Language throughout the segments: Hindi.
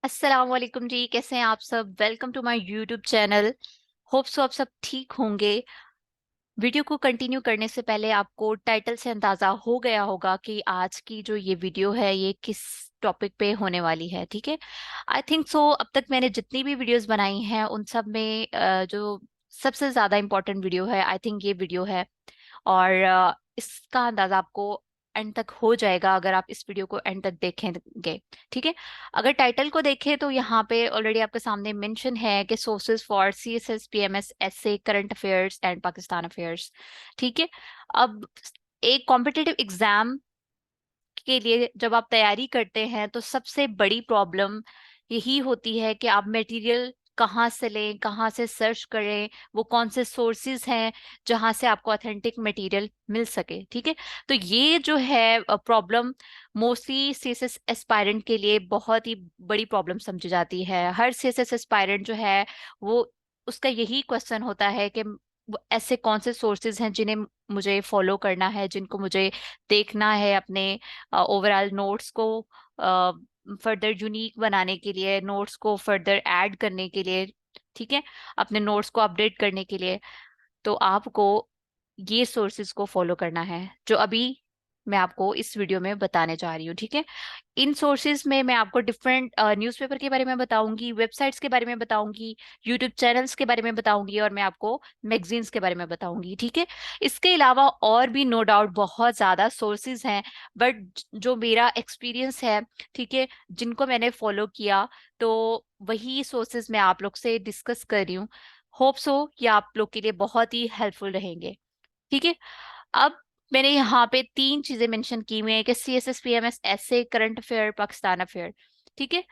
अस्सलाम वालेकुम जी, कैसे हैं आप सब। Welcome to my YouTube channel. Hope so आप सब ठीक होंगे। वीडियो को कंटिन्यू करने से पहले आपको टाइटल से अंदाजा हो गया होगा कि आज की जो ये वीडियो है ये किस टॉपिक पे होने वाली है। ठीक है, आई थिंक सो अब तक मैंने जितनी भी वीडियोस बनाई हैं उन सब में जो सबसे ज्यादा इंपॉर्टेंट वीडियो है आई थिंक ये वीडियो है। और इसका अंदाजा आपको एंड तक हो जाएगा अगर आप इस वीडियो को एंड तक देखेंगे। ठीक है, अगर टाइटल को देखें तो यहाँ पे ऑलरेडी आपके सामने मेंशन है कि sources for CSS PMS essay current affairs and Pakistan affairs. ठीक है, अब एक कॉम्पिटिटिव एग्जाम के लिए जब आप तैयारी करते हैं तो सबसे बड़ी प्रॉब्लम यही होती है कि आप मटेरियल कहाँ से लें, कहाँ से सर्च करें, वो कौन से सोर्सेज हैं जहाँ से आपको ऑथेंटिक मटेरियल मिल सके। ठीक है, तो ये जो है प्रॉब्लम मोस्टली सीएसएस एस्पायरेंट के लिए बहुत ही बड़ी प्रॉब्लम समझी जाती है। हर सीएसएस एस्पायरेंट जो है वो उसका यही क्वेश्चन होता है कि ऐसे कौन से सोर्सेज हैं जिन्हें मुझे फॉलो करना है, जिनको मुझे देखना है अपने ओवरऑल नोट्स को फर्दर यूनिक बनाने के लिए, नोट्स को फर्दर ऐड करने के लिए। ठीक है, अपने नोट्स को अपडेट करने के लिए तो आपको ये सोर्सेज को फॉलो करना है जो अभी मैं आपको इस वीडियो में बताने जा रही हूँ। ठीक है, इन सोर्सेज में मैं आपको डिफरेंट न्यूज़पेपर के बारे में बताऊंगी, वेबसाइट्स के बारे में बताऊंगी, यूट्यूब चैनल्स के बारे में बताऊंगी और मैं आपको मैगजीन्स के बारे में बताऊंगी। ठीक है, इसके अलावा और भी नो डाउट बहुत ज़्यादा सोर्सेज हैं, बट जो मेरा एक्सपीरियंस है, ठीक है, जिनको मैंने फॉलो किया, तो वही सोर्सेज मैं आप लोग से डिस्कस कर रही हूँ। होप सो ये आप लोग के लिए बहुत ही हेल्पफुल रहेंगे। ठीक है, अब मैंने यहाँ पे तीन चीजें मेंशन की हुई है कि C S S P M S ऐसे करंट अफेयर पाकिस्तान अफेयर। ठीक है,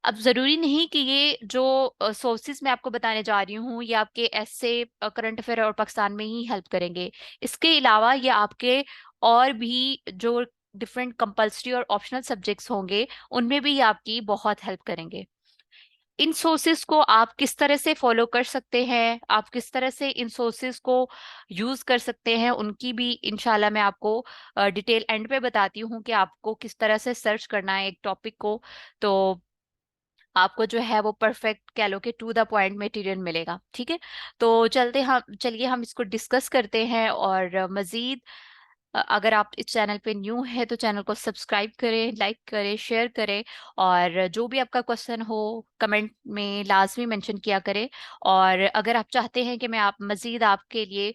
अब जरूरी नहीं कि ये जो सोर्सेज मैं आपको बताने जा रही हूँ ये आपके ऐसे करंट अफेयर और पाकिस्तान में ही हेल्प करेंगे। इसके अलावा ये आपके और भी जो डिफरेंट कंपल्सरी और ऑप्शनल सब्जेक्ट्स होंगे उनमें भी ये आपकी बहुत हेल्प करेंगे। इन सोर्सेस को आप किस तरह से फॉलो कर सकते हैं, आप किस तरह से इन सोर्सेस को यूज कर सकते हैं, उनकी भी इंशाल्लाह मैं आपको डिटेल एंड पे बताती हूँ कि आपको किस तरह से सर्च करना है एक टॉपिक को। तो आपको जो है वो परफेक्ट कह लो कि टू द पॉइंट मटेरियल मिलेगा। ठीक है, तो चलिए हम इसको डिस्कस करते हैं। और मजीद अगर आप इस चैनल पे न्यू है तो चैनल को सब्सक्राइब करें, लाइक करें, शेयर करें। और जो भी आपका क्वेश्चन हो कमेंट में लाजमी मेंशन किया करें। और अगर आप चाहते हैं कि मैं आप मजीद आपके लिए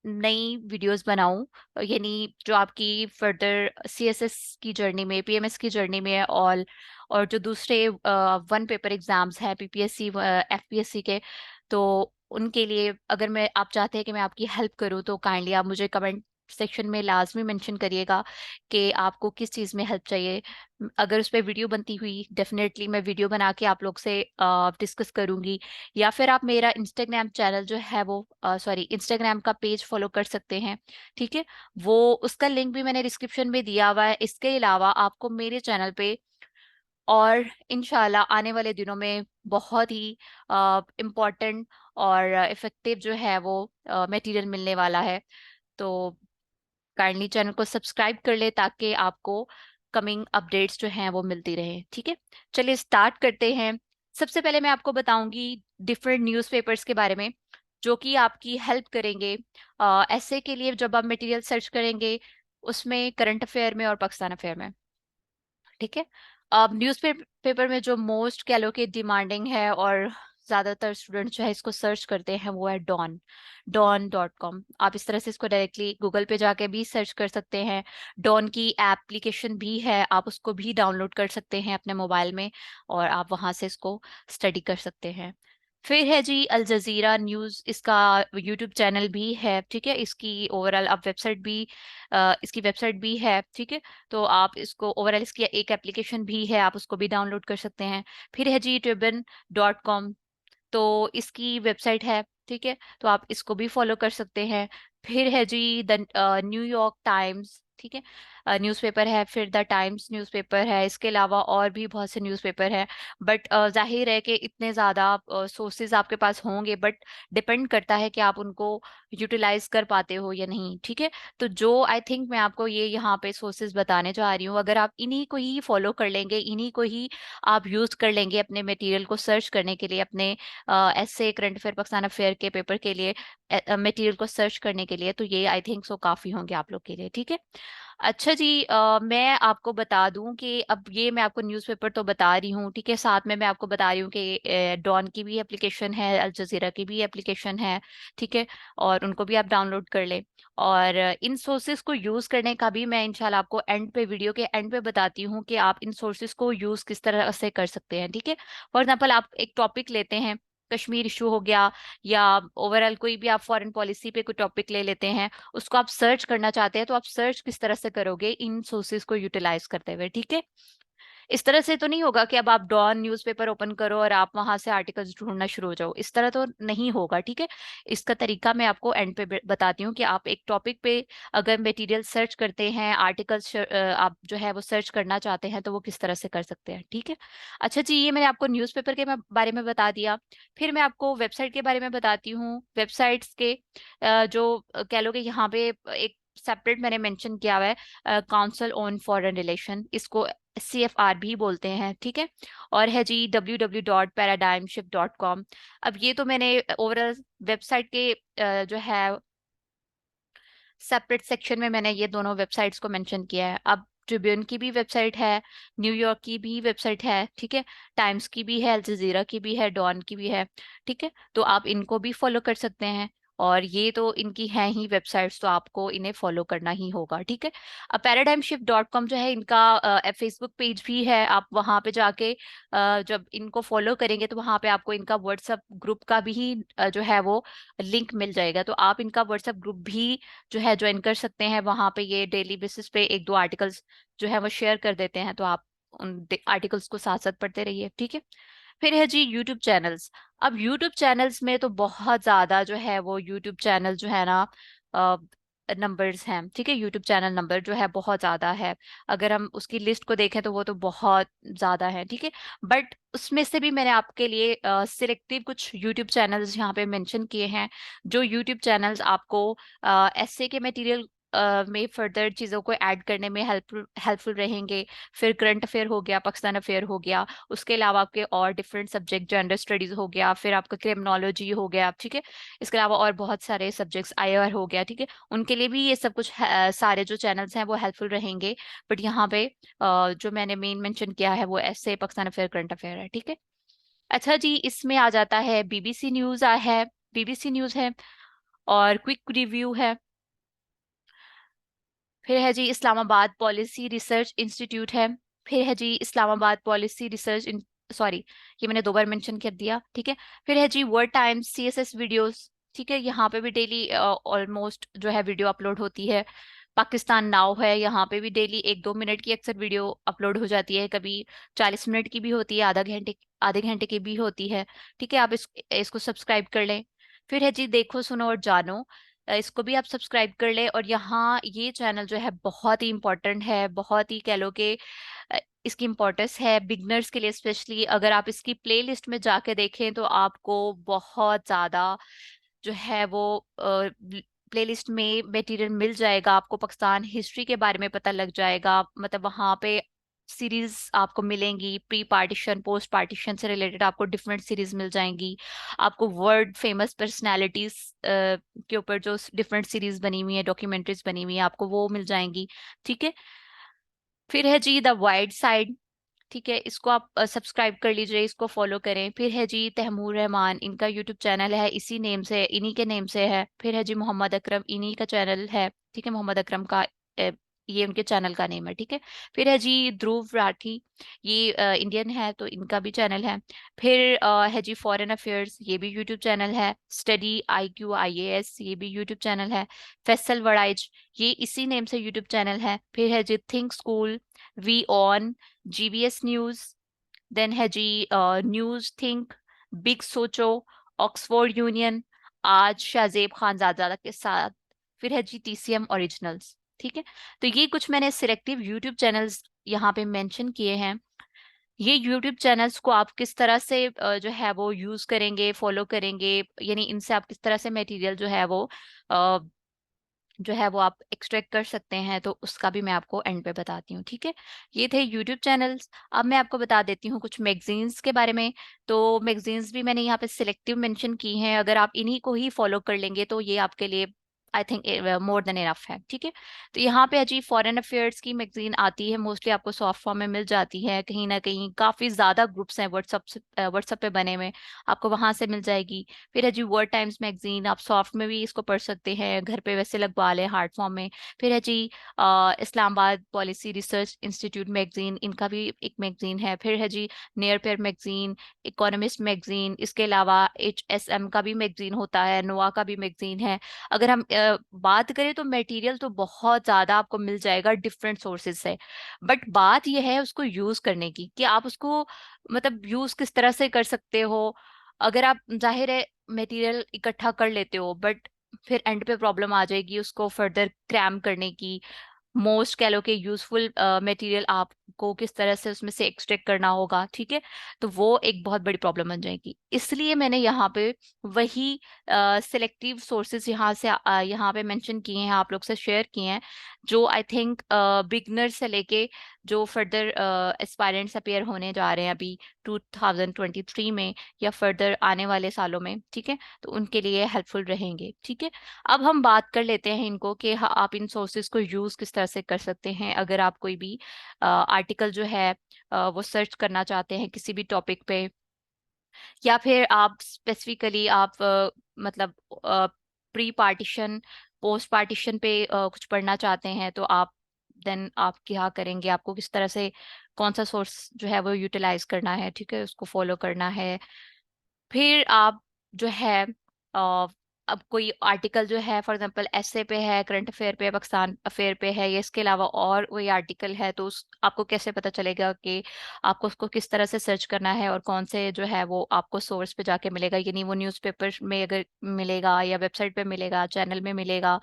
नई वीडियोस बनाऊं, यानी जो आपकी फर्दर सीएसएस की जर्नी में, पीएमएस की जर्नी में, और जो दूसरे वन पेपर एग्जाम्स हैं पीपीएससी एफपीएससी के, तो उनके लिए अगर मैं आप चाहते हैं कि मैं आपकी हेल्प करूं तो काइंडली आप मुझे कमेंट सेक्शन में लाजमी मेंशन करिएगा कि आपको किस चीज़ में हेल्प चाहिए। अगर उस पर वीडियो बनती हुई डेफिनेटली मैं वीडियो बना के आप लोग से डिस्कस करूंगी। या फिर आप मेरा इंस्टाग्राम चैनल जो है वो सॉरी इंस्टाग्राम का पेज फॉलो कर सकते हैं। ठीक है, वो उसका लिंक भी मैंने डिस्क्रिप्शन में दिया हुआ है। इसके अलावा आपको मेरे चैनल पे और इंशाल्लाह आने वाले दिनों में बहुत ही इम्पोर्टेंट और इफेक्टिव जो है वो मटेरियल मिलने वाला है। तो काइंडली चैनल को सब्सक्राइब कर ले ताकि आपको कमिंग अपडेट्स जो हैं वो मिलती रहे। ठीक है, चलिए स्टार्ट करते हैं। सबसे पहले मैं आपको बताऊंगी डिफरेंट न्यूज़पेपर्स के बारे में जो कि आपकी हेल्प करेंगे ऐसे के लिए जब आप मटेरियल सर्च करेंगे, उसमें करंट अफेयर में और पाकिस्तान अफेयर में। ठीक है, अब न्यूज़पेपर में जो मोस्ट कह लो कि डिमांडिंग है और ज़्यादातर स्टूडेंट जो है इसको सर्च करते हैं वो है डॉन.कॉम। आप इस तरह से इसको डायरेक्टली गूगल पे जाके भी सर्च कर सकते हैं। डॉन की एप्लीकेशन भी है, आप उसको भी डाउनलोड कर सकते हैं अपने मोबाइल में और आप वहाँ से इसको स्टडी कर सकते हैं। फिर है जी अल जजीरा न्यूज़, इसका यूट्यूब चैनल भी है। ठीक है, इसकी ओवरऑल आप वेबसाइट भी इसकी वेबसाइट भी है। ठीक है, तो आप इसको ओवरऑल इसकी एक एप्लीकेशन भी है, आप उसको भी डाउनलोड कर सकते हैं। फिर है जी ट्रिब्यून.कॉम, तो इसकी वेबसाइट है। ठीक है, तो आप इसको भी फॉलो कर सकते हैं। फिर है जी द न्यूयॉर्क टाइम्स, ठीक है, न्यूज़पेपर है, फिर द टाइम्स न्यूज़पेपर है, इसके अलावा और भी बहुत से न्यूज़पेपर है। बट जाहिर है कि इतने ज़्यादा सोर्सेज आपके पास होंगे, बट डिपेंड करता है कि आप उनको यूटिलाइज कर पाते हो या नहीं। ठीक है, तो जो आई थिंक मैं आपको ये यहाँ पे सोर्सेज बताने जा रही हूँ, अगर आप इन्हीं को ही फॉलो कर लेंगे, इन्हीं को ही आप यूज कर लेंगे अपने मटेरियल को सर्च करने के लिए, अपने ऐसे करंट अफेयर, पाकिस्तान अफेयर के पेपर के लिए मटेरियल को सर्च करने के लिए, तो ये आई थिंक सो काफी होंगे आप लोग के लिए। ठीक है, अच्छा जी, मैं आपको बता दूं कि अब ये मैं आपको न्यूज़पेपर तो बता रही हूँ, ठीक है, साथ में मैं आपको बता रही हूँ कि डॉन की भी एप्लीकेशन है, अल जजीरा की भी एप्लीकेशन है। ठीक है, और उनको भी आप डाउनलोड कर लें। और इन सोर्सेज को यूज़ करने का भी मैं इंशाल्लाह आपको एंड पे, वीडियो के एंड पे बताती हूँ कि आप इन सोर्सेज को यूज़ किस तरह से कर सकते हैं। ठीक है, फॉर एग्जाम्पल आप एक टॉपिक लेते हैं, कश्मीर इशू हो गया, या ओवरऑल कोई भी आप फॉरेन पॉलिसी पे कोई टॉपिक ले लेते हैं, उसको आप सर्च करना चाहते हैं, तो आप सर्च किस तरह से करोगे, इन सोर्सेज को यूटिलाइज करते हुए। ठीक है, इस तरह से तो नहीं होगा कि अब आप डॉन न्यूज़पेपर ओपन करो और आप वहां से आर्टिकल्स ढूंढना शुरू हो जाओ, इस तरह तो नहीं होगा। ठीक है, इसका तरीका मैं आपको एंड पे बताती हूँ कि आप एक टॉपिक पे अगर मटेरियल सर्च करते हैं, आर्टिकल्स आप जो है वो सर्च करना चाहते हैं, तो वो किस तरह से कर सकते हैं। ठीक है, अच्छा जी, ये मैंने आपको न्यूज़पेपर के बारे में बता दिया। फिर मैं आपको वेबसाइट के बारे में बताती हूँ। वेबसाइट्स के जो कह लो कि यहाँ पे एक सेपरेट मैंने मेंशन किया हुआ है, काउंसिल ऑन फॉरेन रिलेशन, इसको CFR भी बोलते हैं। ठीक है, और है जी www.paradigmshift.com। अब ये तो मैंने ओवरऑल वेबसाइट के जो है सेपरेट सेक्शन में मैंने ये दोनों वेबसाइट्स को मेंशन किया है। अब ट्रिब्यून की भी वेबसाइट है, न्यूयॉर्क की भी वेबसाइट है, ठीक है, टाइम्स की भी है, अल जजीरा की भी है, डॉन की भी है। ठीक है, तो आप इनको भी फॉलो कर सकते हैं, और ये तो इनकी हैं ही वेबसाइट्स, तो आपको इन्हें फॉलो करना ही होगा। ठीक है, अब paradigmshift.com जो है, इनका फेसबुक पेज भी है। आप वहां पे जाके जब इनको फॉलो करेंगे, तो वहां पे आपको इनका व्हाट्सएप ग्रुप का भी जो है वो लिंक मिल जाएगा, तो आप इनका व्हाट्सएप ग्रुप भी जो है ज्वाइन कर सकते हैं। वहां पे ये डेली बेसिस पे एक दो आर्टिकल्स जो है वो शेयर कर देते हैं, तो आप उन आर्टिकल्स को साथ साथ पढ़ते रहिए। ठीक है, फिर है जी यूट्यूब चैनल्स। अब यूट्यूब चैनल्स में तो बहुत ज्यादा जो है वो यूट्यूब चैनल जो है ना, नंबर्स हैं। ठीक है, यूट्यूब चैनल नंबर जो है बहुत ज्यादा है, अगर हम उसकी लिस्ट को देखें तो वो तो बहुत ज्यादा है। ठीक है, बट उसमें से भी मैंने आपके लिए सिलेक्टिव कुछ यूट्यूब चैनल्स यहाँ पे मेंशन किए हैं, जो यूट्यूब चैनल्स आपको ऐसे के मटेरियल में फर्दर चीज़ों को ऐड करने में हेल्पफुल रहेंगे। फिर करंट अफेयर हो गया, पाकिस्तान अफेयर हो गया, उसके अलावा आपके और डिफरेंट सब्जेक्ट, जेंडर स्टडीज हो गया, फिर आपका क्रिमिनोलॉजी हो गया। ठीक है, इसके अलावा और बहुत सारे सब्जेक्ट्स, IR हो गया। ठीक है, उनके लिए भी ये सब कुछ सारे जो चैनल्स हैं वो हेल्पफुल रहेंगे। बट यहाँ पे जो मैंने मेन मेंशन किया है वो ऐसे पाकिस्तान अफेयर, करंट अफेयर है। ठीक है, अच्छा जी, इसमें आ जाता है BBC न्यूज़ है, BBC न्यूज़ है, और क्विक रिव्यू है। फिर है जी इस्लामाबाद पॉलिसी रिसर्च इंस्टीट्यूट है। फिर है जी इस्लामाबाद पॉलिसी रिसर्च, सॉरी, ये मैंने दो बार मेंशन कर दिया। ठीक है, फिर है जी वर्ड टाइम्स CSS वीडियोस। ठीक है, यहाँ पे भी डेली ऑलमोस्ट जो है वीडियो अपलोड होती है। पाकिस्तान नाउ है, यहाँ पे भी डेली 1-2 मिनट की अक्सर वीडियो अपलोड हो जाती है, कभी 40 मिनट की भी होती है, आधे घंटे की भी होती है। ठीक है, आप इसको सब्सक्राइब कर लें। फिर है जी देखो सुनो और जानो, इसको भी आप सब्सक्राइब कर ले। और यहाँ ये चैनल जो है बहुत ही इंपॉर्टेंट है, बहुत ही कह लो कि इसकी इम्पोर्टेंस है बिगनर्स के लिए स्पेशली। अगर आप इसकी प्लेलिस्ट में जाके देखें तो आपको बहुत ज़्यादा जो है वो प्लेलिस्ट में मटेरियल मिल जाएगा। आपको पाकिस्तान हिस्ट्री के बारे में पता लग जाएगा, मतलब वहाँ पे सीरीज आपको मिलेंगी, प्री पार्टीशन, पोस्ट पार्टीशन से रिलेटेड आपको डिफरेंट सीरीज मिल जाएंगी। आपको वर्ल्ड फेमस पर्सनालिटीज के ऊपर जो डिफरेंट सीरीज बनी हुई है, डॉक्यूमेंट्रीज बनी हुई है, आपको वो मिल जाएंगी। ठीक है, फिर है जी द वाइड साइड। ठीक है, इसको आप सब्सक्राइब कर लीजिए, इसको फॉलो करें। फिर है जी तैमूर रहमान, इनका यूट्यूब चैनल है, इसी नेम से, इन्हीं के नेम से है। फिर है जी मोहम्मद अकरम, इन्हीं का चैनल है। ठीक है, मोहम्मद अकरम का ये उनके चैनल का नेम है। ठीक है, फिर है जी ध्रुव राठी, ये इंडियन है तो इनका भी चैनल है। फिर है जी फॉरेन अफेयर्स, ये भी यूट्यूब चैनल है। स्टडी IQ IAS, ये भी यूट्यूब चैनल है। फैसल वड़ाइज, ये इसी नेम से यूट्यूब चैनल है। फिर है जी थिंक स्कूल, वी ऑन, GBS न्यूज, देन है जी न्यूज थिंक, बिग सोचो, ऑक्सफोर्ड यूनियन, आज शाहजेब खानजादा के साथ। फिर है जी TCM ओरिजिनल्स। ठीक है। तो ये कुछ मैंने सिलेक्टिव यूट्यूब चैनल्स यहाँ पे मेंशन किए हैं। ये यूट्यूब चैनल्स को आप किस तरह से जो है वो यूज करेंगे, फॉलो करेंगे, यानी इनसे आप किस तरह से मटेरियल जो है वो आप एक्सट्रैक्ट कर सकते हैं, तो उसका भी मैं आपको एंड पे बताती हूँ। ठीक है, ये थे यूट्यूब चैनल्स। अब मैं आपको बता देती हूँ कुछ मैगजीन्स के बारे में। तो मैगजीन्स भी मैंने यहाँ पे सिलेक्टिव मेंशन की हैं। अगर आप इन्हीं को ही फॉलो कर लेंगे तो ये आपके लिए I think more than enough है। ठीक है, तो यहाँ पे अजी फॉरेन अफेयर्स की मैगजीन आती है, मोस्टली आपको सॉफ्ट फॉर्म में मिल जाती है। कहीं ना कहीं काफ़ी ज़्यादा ग्रुप्स हैं व्हाट्सअप पे बने हुए, आपको वहां से मिल जाएगी। फिर है जी वर्ड टाइम्स मैगजीन, आप सॉफ्ट में भी इसको पढ़ सकते हैं, घर पे वैसे लगवा लें हार्ड फॉर्म में। फिर है जी Islamabad policy research institute magazine, इनका भी एक मैगजीन है। फिर है जी near peer magazine, economist magazine, इसके अलावा HSM का भी मैगजीन होता है, नोआ का भी मैगजीन है। अगर हम बात करें तो मटेरियल तो बहुत ज़्यादा आपको मिल जाएगा डिफरेंट सोर्सेज से, बट बात यह है उसको यूज़ करने की कि आप उसको मतलब यूज़ किस तरह से कर सकते हो। अगर आप जाहिर है मटेरियल इकट्ठा कर लेते हो, बट फिर एंड पे प्रॉब्लम आ जाएगी उसको फर्दर क्रैम करने की। मोस्ट कह लो कि यूजफुल मटेरियल आपको किस तरह से उसमें से एक्सट्रैक्ट करना होगा। ठीक है, तो वो एक बहुत बड़ी प्रॉब्लम बन जाएगी। इसलिए मैंने यहाँ पे वही सिलेक्टिव सोर्सेज यहाँ पे मेंशन किए हैं, आप लोग से शेयर किए हैं, जो आई थिंक बिगनर से लेके जो फर्दर एस्पायरेंट्स अपीयर होने जा रहे हैं अभी 2023 में या फर्दर आने वाले सालों में। ठीक है, तो उनके लिए हेल्पफुल रहेंगे। ठीक है, अब हम बात कर लेते हैं इनको कि आप इन सोर्सेज को यूज किस तरह से कर सकते हैं। अगर आप कोई भी आर्टिकल जो है वो सर्च करना चाहते हैं किसी भी टॉपिक पे, या फिर आप स्पेसिफिकली आप मतलब प्री पार्टीशन पोस्ट पार्टीशन पे कुछ पढ़ना चाहते हैं, तो आप देन आप क्या करेंगे, आपको किस तरह से कौन सा सोर्स जो है वो यूटिलाइज करना है। ठीक है, उसको फॉलो करना है। फिर आप जो है अब कोई आर्टिकल जो है फॉर एग्जांपल ऐसे पे है, करंट अफेयर पे, पाकिस्तान अफेयर पे है, या इसके अलावा और कोई आर्टिकल है, तो उस आपको कैसे पता चलेगा कि आपको उसको किस तरह से सर्च करना है और कौन से जो है वो आपको सोर्स पे जाके मिलेगा। यानी वो न्यूज़पेपर में अगर मिलेगा, या वेबसाइट पे मिलेगा, चैनल में मिलेगा,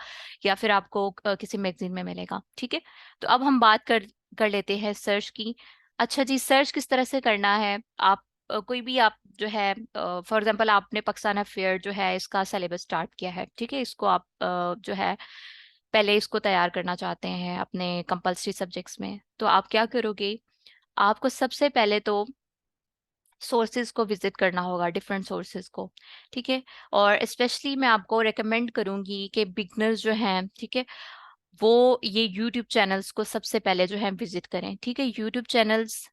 या फिर आपको किसी मैगजीन में मिलेगा। ठीक है, तो अब हम बात कर लेते हैं सर्च की। अच्छा जी, सर्च किस तरह से करना है। आप कोई भी आप जो है फॉर एग्जांपल आपने पाकिस्तान अफेयर जो है इसका सिलेबस स्टार्ट किया है। ठीक है, इसको आप जो है पहले इसको तैयार करना चाहते हैं अपने कंपलसरी सब्जेक्ट्स में, तो आप क्या करोगे, आपको सबसे पहले तो सोर्सेज को विजिट करना होगा, डिफरेंट सोर्सेज को। ठीक है, और स्पेशली मैं आपको रेकमेंड करूंगी कि बिगनर्स जो हैं, ठीक है, वो ये यूट्यूब चैनल्स को सबसे पहले जो है विजिट करें। ठीक है, यूट्यूब चैनल्स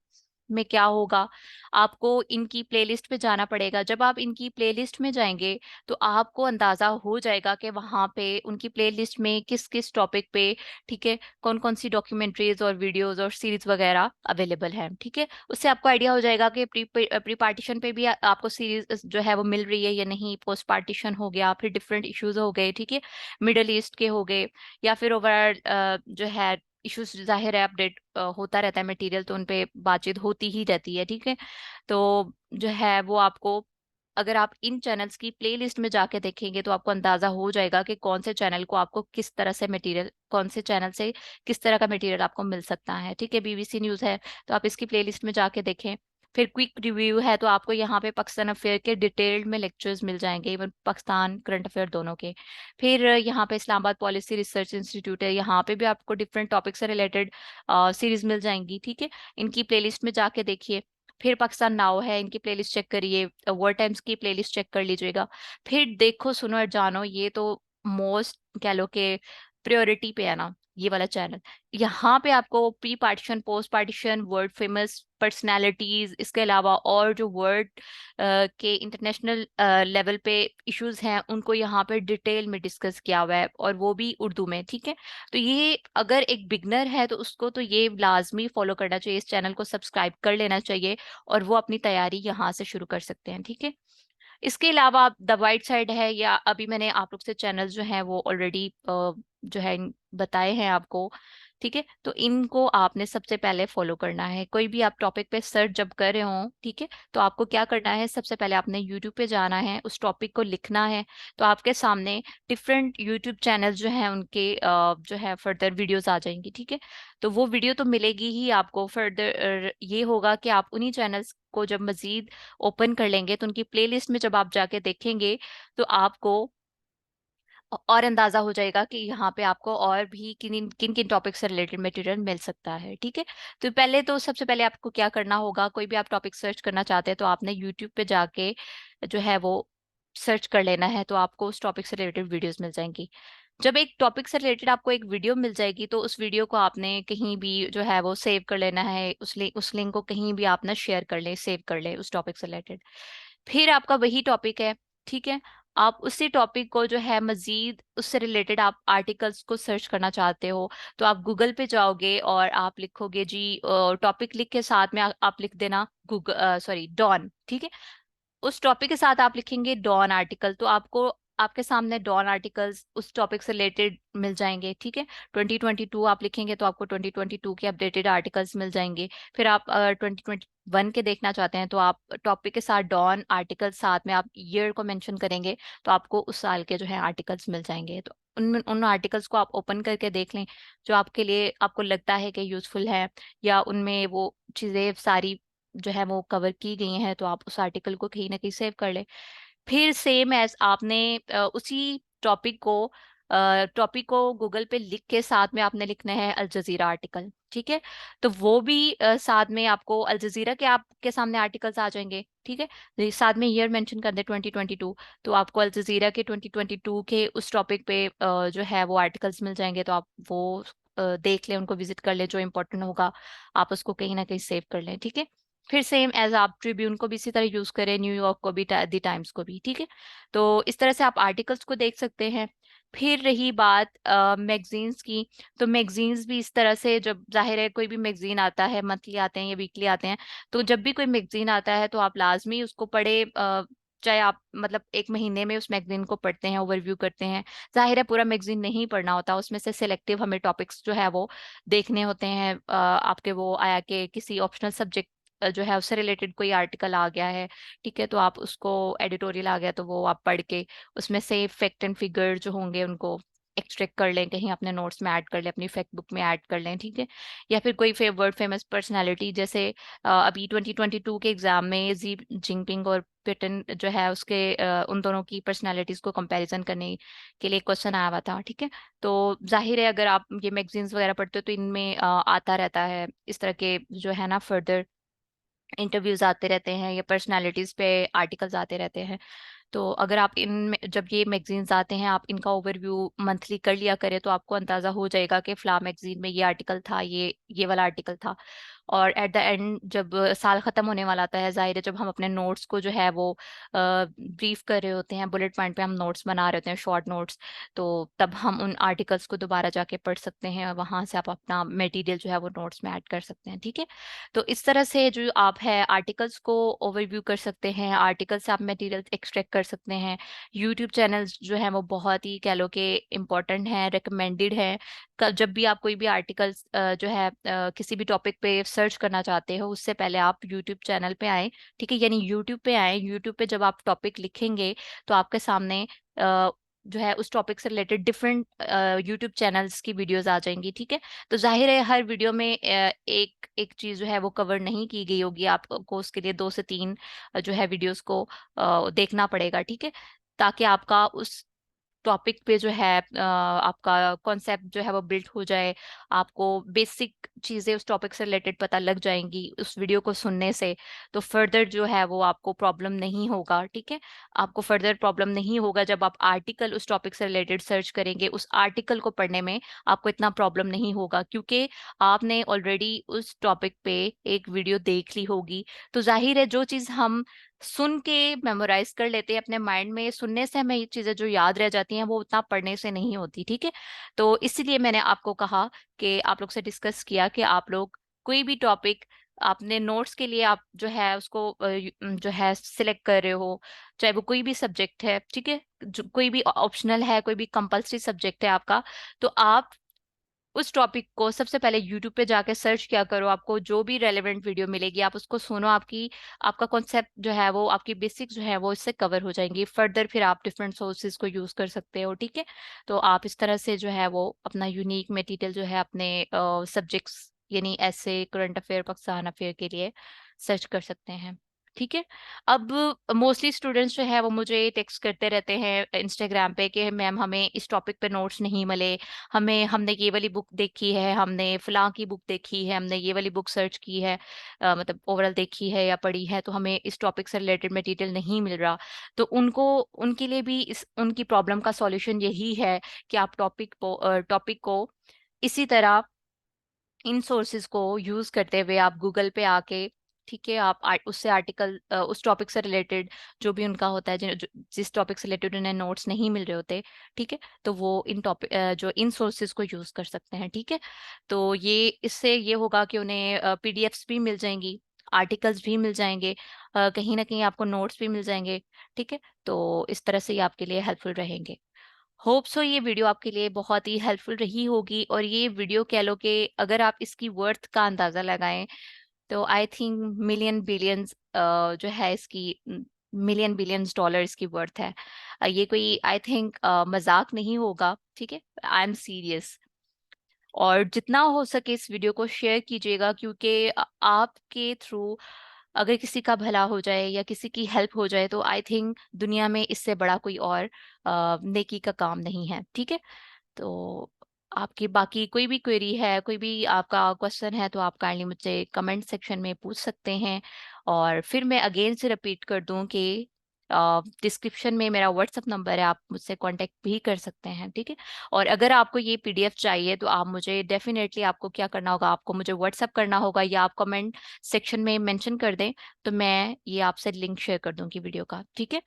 में क्या होगा, आपको इनकी प्लेलिस्ट पे जाना पड़ेगा। जब आप इनकी प्लेलिस्ट में जाएंगे तो आपको अंदाजा हो जाएगा कि वहाँ पे उनकी प्लेलिस्ट में किस किस टॉपिक पे, ठीक है, कौन कौन सी डॉक्यूमेंट्रीज और वीडियोस और सीरीज वगैरह अवेलेबल हैं। ठीक है, उससे आपको आइडिया हो जाएगा कि प्री पार्टीशन पे भी आपको सीरीज जो है वो मिल रही है या नहीं, पोस्ट पार्टीशन हो गया, फिर डिफरेंट इश्यूज हो गए, ठीक है, मिडल ईस्ट के हो गए, या फिर ओवरऑल जो है इश्यूज, जाहिर है अपडेट होता रहता है मटेरियल, तो उन पे बातचीत होती ही रहती है। ठीक है, तो जो है वो आपको, अगर आप इन चैनल्स की प्लेलिस्ट में जाके देखेंगे तो आपको अंदाजा हो जाएगा कि कौन से चैनल को आपको किस तरह से मटेरियल, कौन से चैनल से किस तरह का मटेरियल आपको मिल सकता है। ठीक है, BBC न्यूज़ है तो आप इसकी प्लेलिस्ट में जाके देखें। फिर क्विक रिव्यू है तो आपको यहाँ पे पाकिस्तान अफेयर के डिटेल्ड में लेक्चर्स मिल जाएंगे, इवन पाकिस्तान करंट अफेयर दोनों के। फिर यहाँ पे इस्लामाबाद पॉलिसी रिसर्च इंस्टीट्यूट है, यहाँ पे भी आपको डिफरेंट टॉपिक से रिलेटेड सीरीज मिल जाएंगी। ठीक है, इनकी प्लेलिस्ट में जाके देखिए। फिर पाकिस्तान नाउ है, इनकी प्लेलिस्ट चेक करिए, वर्ड टाइम्स की प्लेलिस्ट चेक कर लीजिएगा। फिर देखो सुनो और जानो, ये तो मोस्ट कह लो कि प्रायोरिटी पे है ना ये वाला चैनल। यहाँ पे आपको pre partition, post partition, world famous personalities, इसके अलावा और जो वर्ल्ड के इंटरनेशनल लेवल पे इश्यूज हैं उनको यहाँ पे डिटेल में डिस्कस किया हुआ है, और वो भी उर्दू में। ठीक है, तो ये अगर एक बिगनर है तो उसको तो ये लाजमी फॉलो करना चाहिए, इस चैनल को सब्सक्राइब कर लेना चाहिए, और वो अपनी तैयारी यहाँ से शुरू कर सकते हैं। ठीक है, इसके अलावा द वाइट साइड है, या अभी मैंने आप लोग से चैनल जो है वो ऑलरेडी जो है बताए हैं आपको। ठीक है, तो इनको आपने सबसे पहले फॉलो करना है। कोई भी आप टॉपिक पे सर्च जब कर रहे हो, ठीक है, तो आपको क्या करना है, सबसे पहले आपने यूट्यूब पे जाना है, उस टॉपिक को लिखना है। तो आपके सामने डिफरेंट यूट्यूब चैनल जो हैं उनके जो है फर्दर वीडियोस आ जाएंगी, ठीक है। तो वो वीडियो तो मिलेगी ही आपको। फर्दर ये होगा कि आप उन्हीं चैनल्स को जब मजीद ओपन कर लेंगे तो उनकी प्लेलिस्ट में जब आप जाके देखेंगे तो आपको और अंदाजा हो जाएगा कि यहाँ पे आपको और भी किन किन किन टॉपिक से रिलेटेड मटेरियल मिल सकता है, ठीक है। तो पहले तो सबसे पहले आपको क्या करना होगा, कोई भी आप टॉपिक सर्च करना चाहते हैं तो आपने यूट्यूब पे जाके जो है वो सर्च कर लेना है, तो आपको उस टॉपिक से रिलेटेड वीडियोस मिल जाएंगी। जब एक टॉपिक से रिलेटेड आपको एक वीडियो मिल जाएगी तो उस वीडियो को आपने कहीं भी जो है वो सेव कर लेना है, उस लिंक को कहीं भी आप ना शेयर कर लें, सेव कर लें उस टॉपिक से रिलेटेड। फिर आपका वही टॉपिक है, ठीक है, आप उसी टॉपिक को जो है मजीद उससे रिलेटेड आप आर्टिकल्स को सर्च करना चाहते हो तो आप गूगल पे जाओगे और आप लिखोगे जी, टॉपिक लिख के साथ में आप लिख देना गूगल, सॉरी, डॉन, ठीक है। उस टॉपिक के साथ आप लिखेंगे डॉन आर्टिकल, तो आपको आपके सामने डॉन आर्टिकल्स उस टॉपिक से रिलेटेड मिल जाएंगे, ठीक है। 2022 आप लिखेंगे तो आपको 2022 के अपडेटेड आर्टिकल्स मिल जाएंगे। फिर आप 2021 के देखना चाहते हैं तो आप टॉपिक के साथ डॉन आर्टिकल साथ में आप ईयर को मेंशन करेंगे तो आपको उस साल के जो है आर्टिकल्स मिल जाएंगे। तो उन आर्टिकल्स को आप ओपन करके देख लें जो आपके लिए आपको लगता है कि यूजफुल है या उनमें वो चीज़ें सारी जो है वो कवर की गई हैं, तो आप उस आर्टिकल को कहीं ना कहीं सेव कर लें। फिर सेम एज आपने उसी टॉपिक को गूगल पे लिख के साथ में आपने लिखना है अल जजीरा आर्टिकल, ठीक है। तो वो भी साथ में आपको अल जजीरा के आपके सामने आर्टिकल्स आ जाएंगे, ठीक है। साथ में ईयर मेंशन कर दे 2022, तो आपको अल जजीरा के 2022 के उस टॉपिक पे जो है वो आर्टिकल्स मिल जाएंगे। तो आप वो देख लें, उनको विजिट कर लें, जो इंपॉर्टेंट होगा आप उसको कहीं ना कहीं सेव कर लें, ठीक है। फिर सेम एज आप ट्रिब्यून को भी इसी तरह यूज करें, न्यूयॉर्क को भी, द टाइम्स को भी, ठीक है। तो इस तरह से आप आर्टिकल्स को देख सकते हैं। फिर रही बात मैगजीन्स की, तो मैगजीन्स भी इस तरह से, जब जाहिर है कोई भी मैगजीन आता है, मंथली आते हैं या वीकली आते हैं, तो जब भी कोई मैगजीन आता है तो आप लाजमी उसको पढ़े, चाहे आप मतलब एक महीने में उस मैगजीन को पढ़ते हैं, ओवरव्यू करते हैं। जाहिर है पूरा मैगजीन नहीं पढ़ना होता, उसमें से सिलेक्टिव हमें टॉपिक्स जो है वो देखने होते हैं। आपके वो आया कि किसी ऑप्शनल सब्जेक्ट जो है उससे रिलेटेड कोई आर्टिकल आ गया है, ठीक है, तो आप उसको, एडिटोरियल आ गया तो वो आप पढ़ के उसमें से फैक्ट एंड फिगर जो होंगे उनको एक्सट्रैक्ट कर लें, कहीं अपने नोट्स में ऐड कर लें, अपनी फैक्ट बुक में ऐड कर लें, ठीक है। या फिर कोई वर्ल्ड फेमस पर्सनालिटी, जैसे अभी 2022 के एग्जाम में जी जिनपिंग और पिटन जो है उसके उन दोनों की पर्सनालिटीज को कंपैरिजन करने के लिए क्वेश्चन आया हुआ था, ठीक है। तो जाहिर है अगर आप ये मैगजीन्स वगैरह पढ़ते हो तो इनमें आता रहता है इस तरह के जो है ना फर्दर इंटरव्यूज आते रहते हैं या पर्सनालिटीज पे आर्टिकल्स आते रहते हैं। तो अगर आप इन जब ये मैगजीन्स आते हैं आप इनका ओवरव्यू मंथली कर लिया करें तो आपको अंदाजा हो जाएगा कि फ्ला मैगजीन में ये आर्टिकल था, ये वाला आर्टिकल था। और एट द एंड जब साल खत्म होने वाला आता है, जाहिर है जब हम अपने नोट्स को जो है वो ब्रीफ कर रहे होते हैं, बुलेट पॉइंट पे हम नोट्स बना रहे होते हैं, शॉर्ट नोट्स, तो तब हम उन आर्टिकल्स को दोबारा जाके पढ़ सकते हैं और वहां से आप अपना मटेरियल जो है वो नोट्स में ऐड कर सकते हैं, ठीक है। तो इस तरह से जो आप है आर्टिकल्स को ओवरव्यू कर सकते हैं, आर्टिकल से आप मटेरियल एक्सट्रैक्ट कर सकते हैं। यूट्यूब चैनल्स जो है वो बहुत ही कह लो कि इम्पोर्टेंट हैं, रिकमेंडेड है। जब भी आप कोई भी आर्टिकल्स जो है किसी भी टॉपिक पे सर्च करना चाहते हो उससे पहले आप यूट्यूब चैनल पे आए, ठीक है, यानी यूट्यूब पे आए। यूट्यूब पे जब आप टॉपिक लिखेंगे तो आपके सामने जो है उस टॉपिक से रिलेटेड डिफरेंट यूट्यूब चैनल्स की वीडियोस आ जाएंगी, ठीक है। तो जाहिर है हर वीडियो में एक एक चीज जो है वो कवर नहीं की गई होगी, आपको उसके लिए 2 से 3 जो है वीडियोस को देखना पड़ेगा, ठीक है, ताकि आपका उस टॉपिक पे जो है आपका कॉन्सेप्ट जो है वो बिल्ड हो जाए। आपको बेसिक चीजें उस टॉपिक से रिलेटेड पता लग जाएंगी उस वीडियो को सुनने से। तो फर्दर जो है वो आपको प्रॉब्लम नहीं होगा, ठीक है। आपको फर्दर प्रॉब्लम नहीं होगा जब आप आर्टिकल उस टॉपिक से रिलेटेड सर्च करेंगे, उस आर्टिकल को पढ़ने में आपको इतना प्रॉब्लम नहीं होगा क्योंकि आपने ऑलरेडी उस टॉपिक पे एक वीडियो देख ली होगी। तो जाहिर है जो चीज हम सुन के मेमोराइज कर लेते हैं अपने माइंड में, सुनने से हमें ये चीजें जो याद रह जाती हैं वो उतना पढ़ने से नहीं होती, ठीक है। तो इसीलिए मैंने आपको कहा कि आप लोग से डिस्कस किया कि आप लोग कोई भी टॉपिक अपने नोट्स के लिए आप जो है उसको जो है सिलेक्ट कर रहे हो, चाहे वो कोई भी सब्जेक्ट है, ठीक है, जो कोई भी ऑप्शनल है, कोई भी कंपल्सरी सब्जेक्ट है आपका, तो आप उस टॉपिक को सबसे पहले यूट्यूब पे जाके सर्च किया करो, आपको जो भी रेलेवेंट वीडियो मिलेगी आप उसको सुनो, आपका कॉन्सेप्ट जो है वो, आपकी बेसिक्स जो है वो इससे कवर हो जाएंगी। फर्दर फिर आप डिफरेंट सोर्सेज को यूज कर सकते हो, ठीक है। तो आप इस तरह से जो है वो अपना यूनिक मटेरियल जो है अपने सब्जेक्ट्स यानी ऐसे करंट अफेयर, पाकिस्तान अफेयर के लिए सर्च कर सकते हैं, ठीक है। अब मोस्टली स्टूडेंट्स जो है वो मुझे टेक्स्ट करते रहते हैं इंस्टाग्राम पे कि मैम हमें इस टॉपिक पे नोट्स नहीं मिले, हमने ये वाली बुक देखी है, हमने फलां की बुक देखी है, हमने ये वाली बुक सर्च की है, मतलब ओवरऑल देखी है या पढ़ी है, तो हमें इस टॉपिक से रिलेटेड मटेरियल नहीं मिल रहा। तो उनके लिए भी इस उनकी प्रॉब्लम का सॉल्यूशन यही है कि आप टॉपिक को इसी तरह इन सोर्सेज को यूज करते हुए आप गूगल पे आके, ठीक है, आप उससे आर्टिकल उस टॉपिक से रिलेटेड जो भी उनका होता है, जिस टॉपिक से रिलेटेड उन्हें नोट्स नहीं मिल रहे होते, ठीक है, तो वो इन टॉपिक जो इन सोर्सेज को यूज कर सकते हैं, ठीक है। तो ये इससे ये होगा कि उन्हें पीडीएफ्स भी मिल जाएंगी, आर्टिकल्स भी मिल जाएंगे, कहीं ना कहीं आपको नोट्स भी मिल जाएंगे, ठीक है। तो इस तरह से ये आपके लिए हेल्पफुल रहेंगे। होप सो ये वीडियो आपके लिए बहुत ही हेल्पफुल रही होगी, और ये वीडियो कह लो कि अगर आप इसकी वर्थ का अंदाजा लगाएं तो आई थिंक मिलियन बिलियंस जो है इसकी, मिलियन बिलियंस डॉलर इसकी वर्थ है। ये कोई आई थिंक मजाक नहीं होगा, ठीक है, आई एम सीरियस। और जितना हो सके इस वीडियो को शेयर कीजिएगा, क्योंकि आपके थ्रू अगर किसी का भला हो जाए या किसी की हेल्प हो जाए तो आई थिंक दुनिया में इससे बड़ा कोई और नेकी का काम नहीं है, ठीक है। तो आपकी बाकी कोई भी क्वेरी है, कोई भी आपका क्वेश्चन है, तो आप काइंडली मुझसे कमेंट सेक्शन में पूछ सकते हैं। और फिर मैं अगेन से रिपीट कर दूं कि डिस्क्रिप्शन में मेरा व्हाट्सअप नंबर है, आप मुझसे कांटेक्ट भी कर सकते हैं, ठीक है। और अगर आपको ये पीडीएफ चाहिए तो आप मुझे डेफिनेटली, आपको क्या करना होगा, आपको मुझे व्हाट्सअप करना होगा या आप कमेंट सेक्शन में मेंशन कर दें, तो मैं ये आपसे लिंक शेयर कर दूंगी वीडियो का, ठीक है।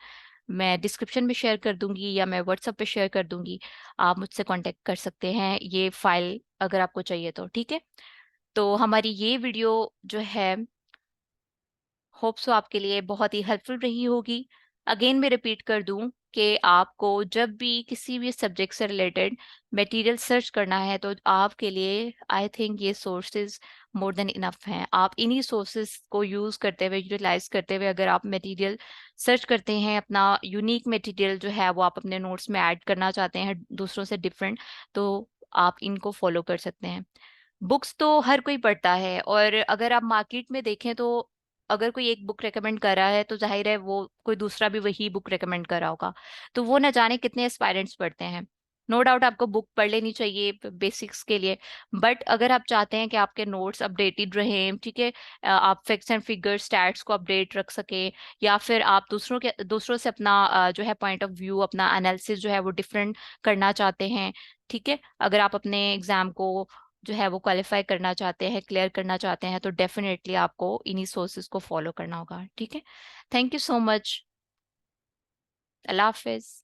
मैं डिस्क्रिप्शन में शेयर कर दूंगी या मैं व्हाट्सएप पे शेयर कर दूंगी, आप मुझसे कांटेक्ट कर सकते हैं ये फाइल अगर आपको चाहिए तो, ठीक है। तो हमारी ये वीडियो जो है, होप सो आपके लिए बहुत ही हेल्पफुल रही होगी। अगेन मैं रिपीट कर दूं कि आपको जब भी किसी भी सब्जेक्ट से रिलेटेड मटेरियल सर्च करना है तो आपके लिए आई थिंक ये सोर्सेज मोर देन इनफ हैं। आप इन्हीं सोर्सेज को यूज करते हुए, यूटिलाइज करते हुए अगर आप मटेरियल सर्च करते हैं, अपना यूनिक मटेरियल जो है वो आप अपने नोट्स में ऐड करना चाहते हैं दूसरों से डिफरेंट, तो आप इनको फॉलो कर सकते हैं। बुक्स तो हर कोई पढ़ता है, और अगर आप मार्केट में देखें तो अगर कोई एक बुक रेकमेंड कर रहा है तो जाहिर है वो कोई दूसरा भी वही बुक रेकमेंड कर रहा होगा, तो वो न जाने कितने एस्पायरेंट्स पढ़ते हैं। नो डाउट आपको बुक पढ़ लेनी चाहिए बेसिक्स के लिए, बट अगर आप चाहते हैं कि आपके नोट्स अपडेटेड रहें, ठीक है, आप फैक्ट्स एंड फिगर स्टैट्स को अपडेट रख सके, या फिर आप दूसरों से अपना जो है पॉइंट ऑफ व्यू, अपना एनालिसिस जो है वो डिफरेंट करना चाहते हैं, ठीक है, अगर आप अपने एग्जाम को जो है वो क्वालिफाई करना चाहते हैं, क्लियर करना चाहते हैं, तो डेफिनेटली आपको इन्हीं सोर्सेज को फॉलो करना होगा, ठीक है। Thank you so much. Allah Hafiz.